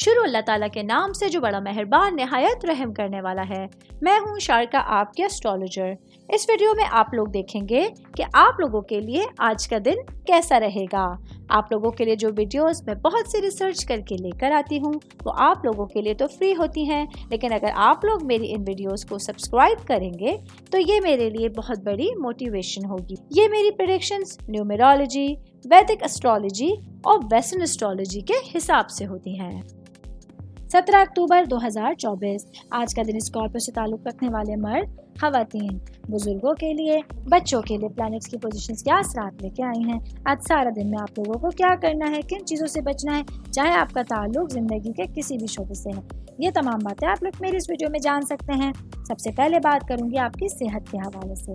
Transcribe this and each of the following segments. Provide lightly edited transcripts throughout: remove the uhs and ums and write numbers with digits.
شروع اللہ تعالیٰ کے نام سے جو بڑا مہربان نہایت رحم کرنے والا ہے۔ میں ہوں شارکا، آپ کے اسٹرالوجر۔ اس ویڈیو میں آپ لوگ دیکھیں گے کہ آپ لوگوں کے لیے آج کا دن کیسا رہے گا۔ آپ لوگوں کے لیے جو ویڈیوز میں بہت سی ریسرچ کر کے لے کر آتی ہوں وہ آپ لوگوں کے لیے تو فری ہوتی ہیں، لیکن اگر آپ لوگ میری ان ویڈیوز کو سبسکرائب کریں گے تو یہ میرے لیے بہت بڑی موٹیویشن ہوگی۔ یہ میری پریڈکشنز نیومرولوجی، ویدک اسٹرالوجی اور ویسٹرن اسٹرالوجی کے حساب سے ہوتی ہیں۔ 17 اکتوبر 2024 آج کا دن اسکارپیو سے تعلق رکھنے والے مرد، خواتین، بزرگوں کے لیے، بچوں کے لیے پلانٹس کی پوزیشنز کیا اثرات لے کے آئی ہیں۔ آج سارا دن میں آپ لوگوں کو کیا کرنا ہے، کن چیزوں سے بچنا ہے، چاہے آپ کا تعلق زندگی کے کسی بھی شعبے سے ہے، یہ تمام باتیں آپ لوگ میری اس ویڈیو میں جان سکتے ہیں۔ سب سے پہلے بات کروں گی آپ کی صحت کے حوالے سے۔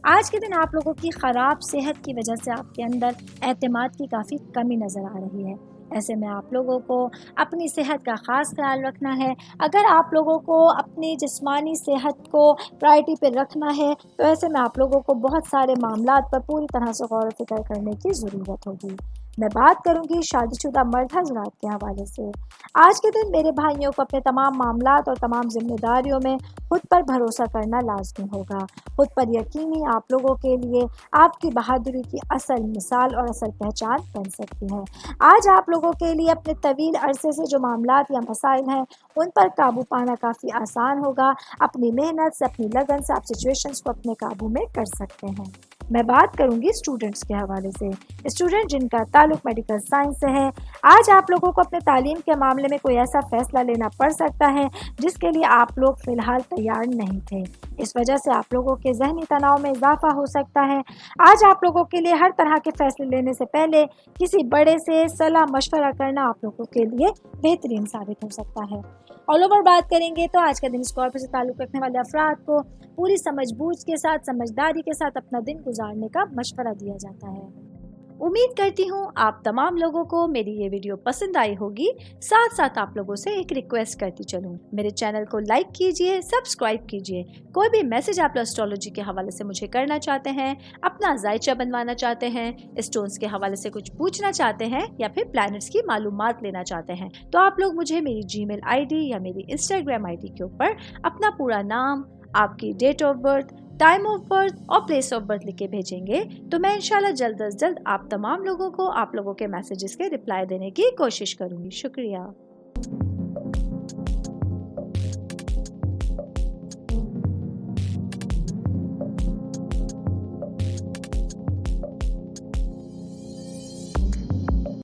آج کے دن آپ لوگوں کی خراب صحت کی وجہ سے آپ کے اندر اعتماد کی کافی کمی نظر آ رہی ہے۔ ایسے میں آپ لوگوں کو اپنی صحت کا خاص خیال رکھنا ہے۔ اگر آپ لوگوں کو اپنی جسمانی صحت کو پرائرٹی پہ رکھنا ہے تو ایسے میں آپ لوگوں کو بہت سارے معاملات پر پوری طرح سے غور و فکر کرنے کی ضرورت ہوگی۔ میں بات کروں گی شادی شدہ مرد حضرات کے حوالے سے۔ آج کے دن میرے بھائیوں کو اپنے تمام معاملات اور تمام ذمہ داریوں میں خود پر بھروسہ کرنا لازمی ہوگا۔ خود پر یقینی آپ لوگوں کے لیے آپ کی بہادری کی اصل مثال اور اصل پہچان بن سکتی ہے۔ آج آپ لوگوں کے لیے اپنے طویل عرصے سے جو معاملات یا مسائل ہیں ان پر قابو پانا کافی آسان ہوگا۔ اپنی محنت سے، اپنی لگن سے آپ سچویشنز کو اپنے قابو میں کر سکتے ہیں۔ میں بات کروں گی اسٹوڈنٹس کے حوالے سے۔ اسٹوڈنٹ جن کا تعلق میڈیکل سائنس سے ہے، آج آپ لوگوں کو اپنے تعلیم کے معاملے میں کوئی ایسا فیصلہ لینا پڑ سکتا ہے جس کے لیے آپ لوگ فی الحال تیار نہیں تھے۔ اس وجہ سے آپ لوگوں کے ذہنی تناؤ میں اضافہ ہو سکتا ہے۔ آج آپ لوگوں کے لیے ہر طرح کے فیصلے لینے سے پہلے کسی بڑے سے صلاح مشورہ کرنا آپ لوگوں کے لیے بہترین ثابت ہو سکتا ہے۔ آل اوور بات کریں گے تو آج کا دن اسکارپیو سے تعلق رکھنے والے افراد کو پوری سمجھ بوجھ کے ساتھ، سمجھداری کے ساتھ اپنا دن گزارنے کا مشورہ دیا جاتا ہے۔ امید کرتی ہوں آپ تمام لوگوں کو میری یہ ویڈیو پسند آئی ہوگی۔ ساتھ ساتھ آپ لوگوں سے ایک ریکویسٹ کرتی چلوں، میرے چینل کو لائک کیجئے، سبسکرائب کیجئے۔ کوئی بھی میسج آپ اسٹرالوجی کے حوالے سے مجھے کرنا چاہتے ہیں، اپنا ذائچہ بنوانا چاہتے ہیں، اسٹونز کے حوالے سے کچھ پوچھنا چاہتے ہیں یا پھر پلانٹس کی معلومات لینا چاہتے ہیں تو آپ لوگ مجھے میری جی میل آئی ڈی یا میری انسٹاگرام آئی ڈی کے اوپر اپنا پورا نام، آپ کی date of birth, time of birth اور پلیس آف برتھ لکھ کے بھیجیں گے تو میں انشاءاللہ جلد از جلد آپ تمام لوگوں کو آپ لوگوں کے میسیجز کے رپلائی دینے کی کوشش کروں گی۔ شکریہ۔